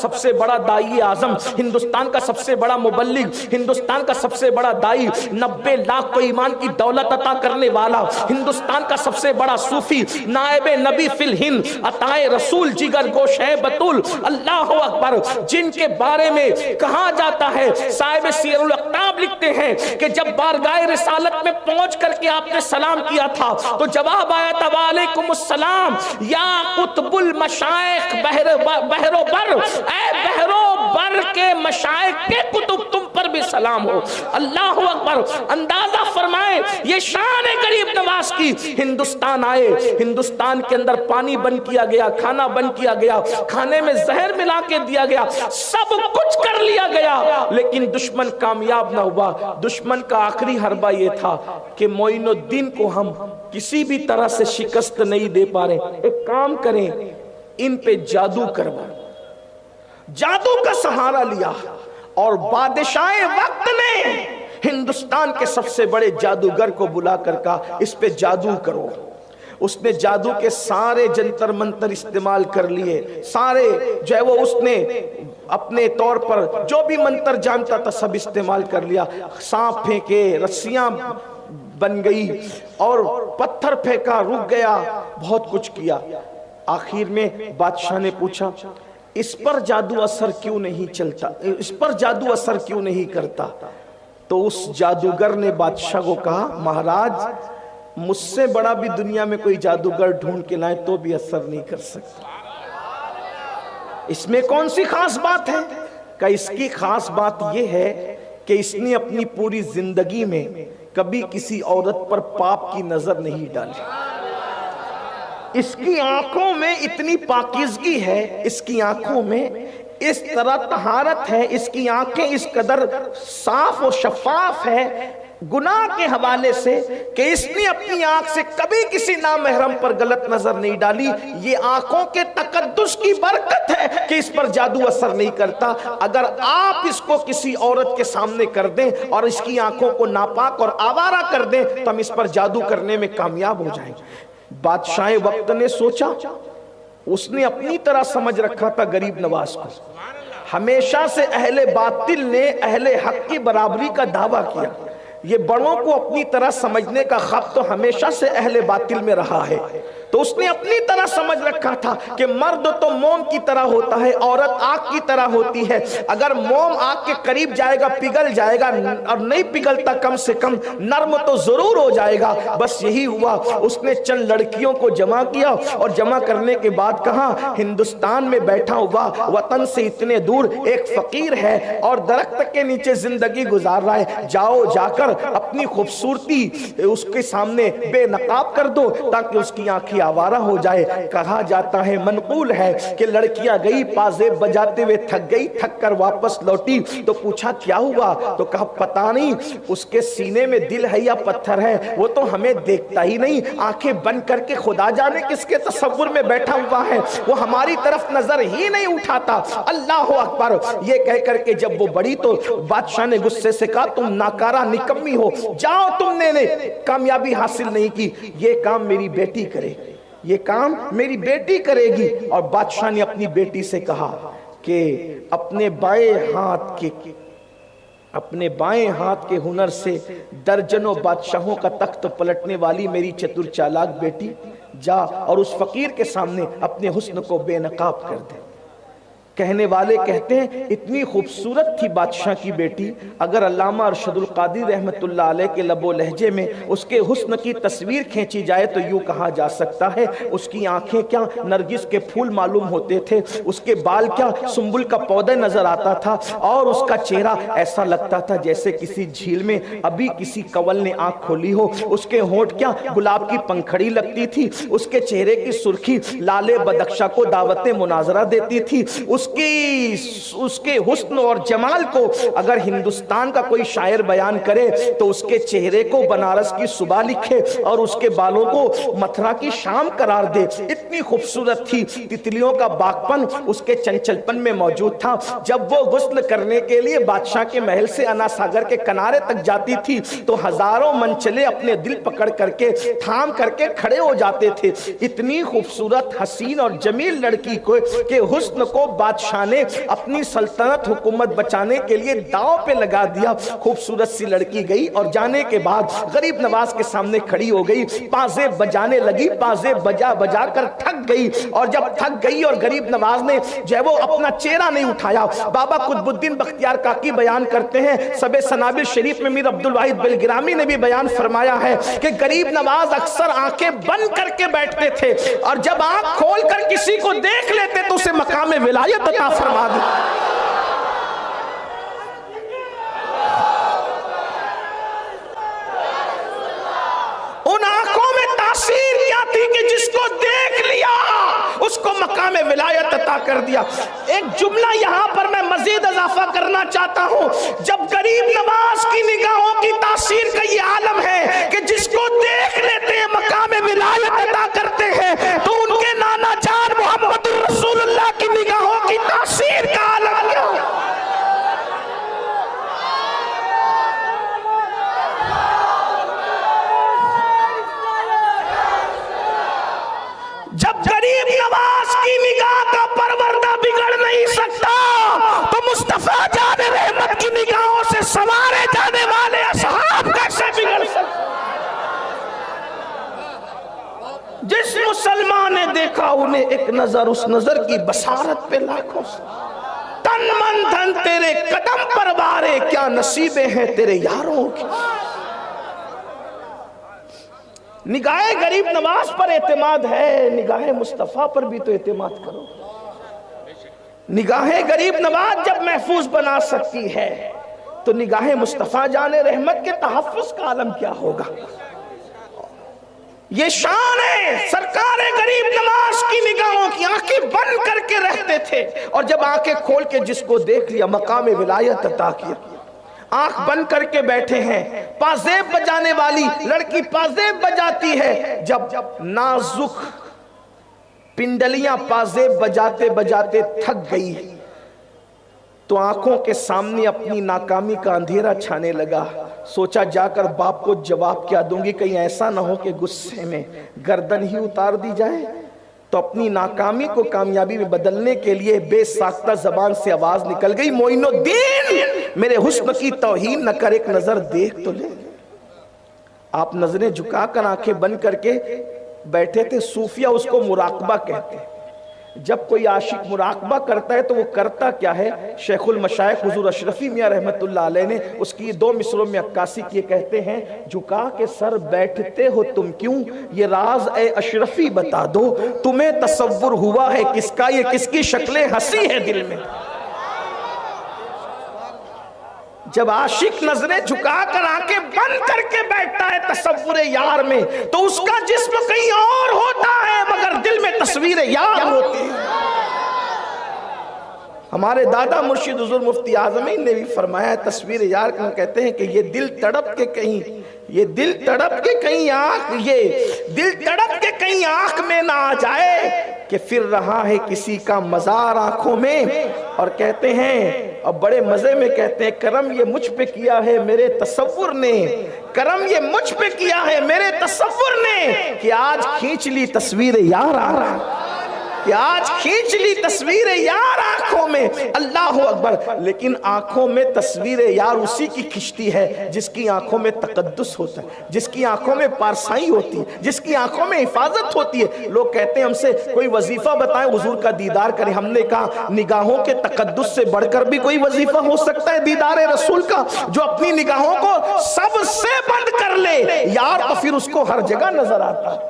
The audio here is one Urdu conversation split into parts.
سب سے بڑا دائی اعظم، ہندوستان کا سب سے بڑا مبلغ، ہندوستان کا سب سے بڑا دائی، 90 لاکھ کو ایمان کی دولت عطا کرنے والا، ہندوستان کا سب سے بڑا صوفی، نائب نبی فی الہند، عطائے رسول، جگر گوش ہے بطول، اللہ اکبر، جن کے بارے میں کہا جاتا ہے، صاحب سیر الاقتاب لکھتے ہیں کہ جب بارگاہ رسالت میں پہنچ کر کے آپ نے سلام کیا تھا تو جواب آیا تھا وعلیکم السلام یا قطب المشائخ بحر و بر، اے بحر و بر کے مشائخ کے قطب تم پر بھی سلام ہو۔ اللہ اکبر، اندازہ فرمائے یہ شان ہے غریب نواز کی۔ ہندوستان آئے، ہندوستان کے اندر پانی بند کیا گیا، کھانا بند کیا گیا، کھانے میں زہر ملا کے دیا گیا، سب کچھ کر لیا گیا، لیکن دشمن کامیاب نہ ہوا۔ دشمن کا آخری حربہ یہ تھا کہ معین الدین کو ہم کسی بھی طرح سے شکست نہیں دے پا رہے، ایک کام کریں، ان پہ جادو کروائیں۔ جادو کا سہارا لیا اور بادشاہ وقت نے ہندوستان کے سب سے بڑے جادوگر کو بلا کر کہا اس پہ جادو کرو۔ اس نے جادو کے سارے جنتر منتر استعمال کر لیے، سارے جو ہے وہ اس نے اپنے طور پر جو بھی منتر جانتا تھا سب استعمال کر لیا، سانپ پھینکے، رسیاں بن گئی اور پتھر پھینکا، رک گیا، بہت کچھ کیا۔ آخر میں بادشاہ نے پوچھا اس پر جادو اثر کیوں نہیں چلتا، اس پر جادو اثر کیوں نہیں کرتا؟ تو اس جادوگر نے بادشاہ کو کہا مہاراج مجھ سے بڑا بھی دنیا میں کوئی جادوگر ڈھونڈ کے لائے تو بھی اثر نہیں کر سکتا۔ اس میں کون سی خاص بات ہے؟ کہ اس کی خاص بات یہ ہے کہ اس نے اپنی پوری زندگی میں کبھی کسی عورت پر پاپ کی نظر نہیں ڈالی۔ اس کی آنکھوں میں اتنی پاکیزگی ہے، اس کی آنکھوں میں اس طرح طہارت ہے، اس کی آنکھیں اس قدر صاف و شفاف ہے گناہ کے حوالے سے کہ اس نے اپنی آنکھ سے کبھی کسی نامحرم پر غلط نظر نہیں ڈالی۔ یہ آنکھوں کے تقدس کی برکت ہے کہ اس پر جادو اثر نہیں کرتا۔ اگر آپ اس کو کسی عورت کے سامنے کر دیں اور اس کی آنکھوں کو ناپاک اور آوارہ کر دیں تو ہم اس پر جادو کرنے میں کامیاب ہو جائیں گے۔ بادشاہ وقت نے سوچا، اس نے اپنی طرح سمجھ رکھا تھا غریب نواز کو، ہمیشہ سے اہل باطل نے اہل حق کی برابری کا دعویٰ کیا۔ یہ بڑوں کو اپنی طرح سمجھنے کا خواب تو ہمیشہ سے اہل باطل میں رہا ہے، تو اس نے اپنی طرح سمجھ رکھا تھا کہ مرد تو موم کی طرح ہوتا ہے، عورت آگ کی طرح ہوتی ہے، اگر موم آگ کے قریب جائے گا پگھل جائے گا، اور نہیں پگھلتا کم سے کم نرم تو ضرور ہو جائے گا۔ بس یہی ہوا، اس نے چند لڑکیوں کو جمع کیا اور جمع کرنے کے بعد کہا ہندوستان میں بیٹھا ہوا وطن سے اتنے دور ایک فقیر ہے اور درخت کے نیچے زندگی گزار رہا ہے، جاؤ جا کر اپنی خوبصورتی اس کے سامنے بے نقاب کر دو تاکہ اس کی آنکھیں آوارہ ہو جائے۔ کہا جاتا ہے، منقول ہے کہ لڑکیاں گئی پازیب بجاتے ہوئے تھک گئی، تھک کر واپس لوٹی تو پوچھا کیا ہوا؟ تو کہا پتہ نہیں، اس کے سینے میں دل ہے یا پتھر ہے، وہ تو ہمیں دیکھتا ہی نہیں، آنکھیں بند کر کے خدا جانے کس کے تصور میں بیٹھا ہوا ہے، وہ ہماری طرف نظر ہی نہیں اٹھاتا۔ اللہ اکبر، یہ کہہ کر کے جب وہ بڑی تو بادشاہ نے غصے سے کہا تم ناکارہ نکمی ہو، جاؤ، تم نے کامیابی حاصل نہیں کی، یہ کام میری بیٹی کرے، یہ کام میری بیٹی کرے گی۔ اور بادشاہ نے اپنی بیٹی سے کہا کہ اپنے بائیں ہاتھ کے ہنر سے درجنوں بادشاہوں کا تخت پلٹنے والی میری چتر چالاک بیٹی، جا اور اس فقیر کے سامنے اپنے حسن کو بے نقاب کر دے۔ کہنے والے کہتے ہیں اتنی خوبصورت تھی بادشاہ کی بیٹی، اگر علامہ ارشد القادری رحمت اللہ علیہ کے لب و لہجے میں اس کے حسن کی تصویر کھینچی جائے تو یوں کہا جا سکتا ہے اس کی آنکھیں کیا نرگس کے پھول معلوم ہوتے تھے، اس کے بال کیا سنبل کا پودا نظر آتا تھا، اور اس کا چہرہ ایسا لگتا تھا جیسے کسی جھیل میں ابھی کسی کنول نے آنکھ کھولی ہو، اس کے ہونٹ کیا گلاب کی پنکھڑی لگتی تھی، اس کے چہرے کی سرخی لالے بدخشاں کو دعوت مناظرہ دیتی تھی، اس کے حسن اور جمال کو اگر ہندوستان کا کوئی شاعر بیان کرے تو اس کے چہرے کو بنارس کی صبح لکھے اور اس کے بالوں کو متھرا کی شام قرار دے۔ اتنی خوبصورت تھی، تتلیوں کا باغپن اس کے چنچل پن میں موجود تھا۔ جب وہ غسل کرنے کے لیے بادشاہ کے محل سے انا ساگر کے کنارے تک جاتی تھی تو ہزاروں منچلے اپنے دل پکڑ کر کے تھام کر کے کھڑے ہو جاتے تھے۔ اتنی خوبصورت حسین اور جمیل لڑکی کے حسن کو بادشاہ بادشاہ نے اپنی سلطنت حکومت بچانے کے لیے داؤ پہ لگا دیا. خوبصورت سی لڑکی گئی اور جانے کے بعد غریب نواز کے سامنے کھڑی ہو گئی, پازے بجانے لگی, پازے بجا بجا کر تھک گئی. اور جب تھک گئی اور غریب نواز نے جو ہے وہ اپنا چہرہ نہیں اٹھایا, بابا قطب الدین بختیار کاکی بیان کرتے ہیں, سب سنابل شریف میں میر عبدالواحد بلگرامی نے بھی بیان فرمایا ہے کہ غریب نواز اکثر آنکھیں بند کر کے بیٹھتے تھے, اور جب آنکھ کھول کر کسی کو دیکھ لیتے تو اسے مقام ولایت عطا فرما دی. ان آنکھوں میں تاثیر کیا تھی کہ جس کو دیکھ لیا اس کو مقام ولایت عطا کر دیا. ایک جملہ یہاں پر میں مزید اضافہ کرنا چاہتا ہوں, جب غریب نواز کی نگاہوں کی تاثیر کا یہ عالم ہے کہ جس کو دیکھ لیتے ہیں مقام ولایت عطا کرتے ہیں, تو ان کے نانا جان محمد رسول اللہ کی نگاہوں کی تاثیر کا عالم کیا ہے. جب غریب نواز کی نگاہ کا پروردہ بگڑ نہیں سکتا تو مصطفیٰ جان رحمت کی نگاہوں سے سوارے جانے والے اصحاب کیسے بگڑ سکتے. جس مسلمان نے دیکھا انہیں ایک نظر, اس نظر کی بصارت پہ لاکھوں سے تن من دھن تیرے قدم پر بارے, کیا نصیبیں ہیں تیرے یاروں کی. نگاہ غریب نواز پر اعتماد ہے, نگاہ مصطفیٰ پر بھی تو اعتماد کرو. نگاہ غریب نواز جب محفوظ بنا سکتی ہے تو نگاہ مصطفیٰ جان رحمت کے تحفظ کا عالم کیا ہوگا. یہ شان ہے, سرکار غریب نواز کی نگاہوں کی آنکھیں بند کر کے رہتے تھے, اور جب آنکھیں کھول کے جس کو دیکھ لیا مقام ولایت عطا کیا. آنکھ بند کر کے بیٹھے ہیں, پازیب بجانے والی لڑکی پازیب بجاتی ہے, جب نازک پنڈلیاں پازیب بجاتے بجاتے تھک گئی تو آنکھوں کے سامنے اپنی ناکامی کا اندھیرا چھانے لگا. سوچا جا کر باپ کو جواب کیا دوں گی, کہیں ایسا نہ ہو کہ غصے میں گردن ہی اتار دی جائے. تو اپنی ناکامی کو کامیابی میں بدلنے کے لیے بے ساختہ زبان سے آواز نکل گئی, معین الدین میرے حسن کی توہین نہ کر, ایک نظر دیکھ تو لے. آپ نظریں جھکا کر آنکھیں بند کر کے بیٹھے تھے. صوفیہ اس کو مراقبہ کہتے ہیں. جب کوئی عاشق مراقبہ کرتا ہے تو وہ کرتا کیا ہے, شیخ المشائخ حضور اشرفی میاں رحمت اللہ علیہ نے اس کی 2 مصروں میں عکاسی کیے, کہتے ہیں جھکا کے سر بیٹھتے ہو تم کیوں, یہ راز اے اشرفی بتا دو, تمہیں تصور ہوا ہے کس کا, یہ کس کی شکل ہنسی ہے دل میں. جب عاشق نظریں جھکا کر آنکھیں بند کر کے بیٹھتا ہے تصور یار میں, تو اس کا جسم کہیں اور ہوتا ہے مگر دل میں تصویر یار ہوتی ہے. ہمارے دادا مرشد حضور مفتی اعظمین نے بھی فرمایا, تصویر یار کو کہتے ہیں کہ یہ دل تڑپ کے کہیں, یہ دل تڑپ کے کہیں آنکھ, یہ دل تڑپ کے کہیں آنکھ میں نہ آ جائے کہ پھر رہا ہے کسی کا مزار آنکھوں میں. اور کہتے ہیں, اور بڑے مزے میں کہتے ہیں, کرم یہ مجھ پہ کیا ہے میرے تصور نے, کرم یہ مجھ پہ کیا ہے میرے تصور نے, کہ آج کھینچ لی تصویر یار آ رہا, کہ آج کھینچ لی تصویر یار آنکھوں میں. اللہ اکبر. لیکن آنکھوں میں تصویر یار اسی کی کھنچتی ہے جس کی آنکھوں میں تقدس ہوتا ہے, جس کی آنکھوں میں پارسائی ہوتی ہے, جس کی آنکھوں میں حفاظت ہوتی ہے. لوگ کہتے ہیں ہم سے کوئی وظیفہ بتائیں حضور کا دیدار کریں. ہم نے کہا نگاہوں کے تقدس سے بڑھ کر بھی کوئی وظیفہ ہو سکتا ہے دیدار رسول کا, جو اپنی نگاہوں کو سب سے بند کر لے یار تو پھر اس کو ہر جگہ نظر آتا ہے.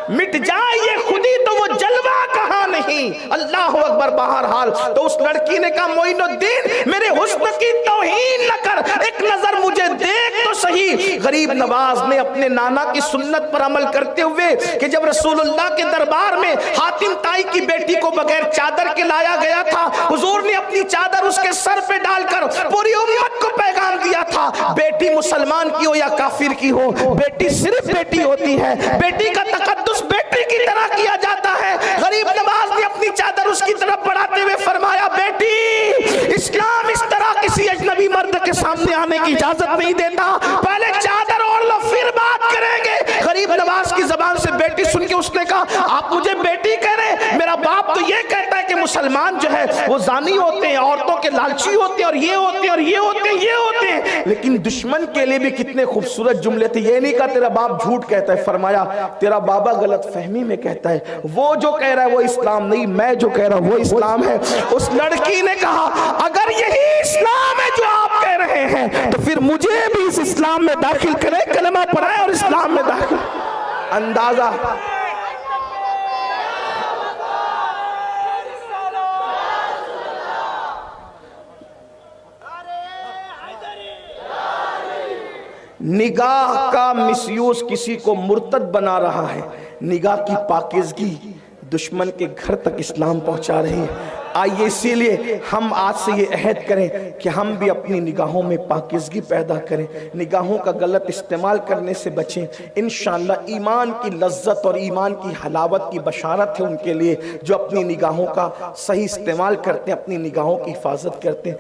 مٹ جائے یہ خودی تو وہ جلوہ کہاں نہیں. اللہ اکبر. بہرحال تو اس لڑکی نے کہا معین الدین میرے حسن کی توہین نہ کر, ایک نظر مجھے دیکھ تو صحیح. غریب نواز نے اپنے نانا کی سنت پر عمل کرتے ہوئے کہ جب رسول اللہ کے دربار میں حاتم طائی کی بیٹی کو بغیر چادر کے لایا گیا تھا, حضور نے اپنی چادر اس کے سر پہ ڈال کر پوری امت کو پیغام دیا تھا, بیٹی مسلمان کی ہو یا کافر کی ہو, بیٹی صرف بیٹی ہوتی ہے, بیٹی کا تقدس بیٹی کی طرح کیا جاتا ہے. غریب نواز نے اپنی چادر اس کی طرف بڑھاتے ہوئے فرمایا, بیٹی اسلام اس طرح کسی اجنبی مرد کے سامنے آنے کی اجازت نہیں دیتا, پہلے چادر اوڑھ لو پھر بات کریں گے. غریب نواز کی زبان سے بیٹی سن کے اس نے کہا آپ مجھے بیٹی کہہ رہے ہیں؟ میرا باپ تو یہ کہتا ہے کہ مسلمان جو ہے وہ زانی ہوتے ہیں، عورتوں کے لالچی ہوتے ہیں، اور یہ ہوتے ہیں اور یہ ہوتے ہیں یہ ہوتے ہیں۔ لیکن دشمن کے لیے بھی کتنے خوبصورت جملے تھے، یہ نہیں کہا تیرا باپ جھوٹ کہتا ہے، فرمایا تیرا بابا غلط فہمی میں کہتا ہے، وہ جو کہہ رہا ہے وہ اسلام نہیں، میں جو کہہ رہا ہوں وہ اسلام ہے۔ اس لڑکی نے کہا اگر یہی اسلام ہے جو آپ کہہ رہے ہیں تو پھر مجھے بھی اس اسلام میں داخل کرے، کلمہ پڑھائے اور اسلام میں داخل۔ اندازہ نگاہ کا مس یوز کسی کو مرتد بنا رہا ہے، نگاہ کی پاکیزگی دشمن کے گھر تک اسلام پہنچا رہی ہے۔ آئیے اسی لیے ہم آج سے یہ عہد کریں کہ ہم بھی اپنی نگاہوں میں پاکیزگی پیدا کریں، نگاہوں کا غلط استعمال کرنے سے بچیں۔ انشاءاللہ ایمان کی لذت اور ایمان کی حلاوت کی بشارت ہے ان کے لیے جو اپنی نگاہوں کا صحیح استعمال کرتے ہیں، اپنی نگاہوں کی حفاظت کرتے ہیں۔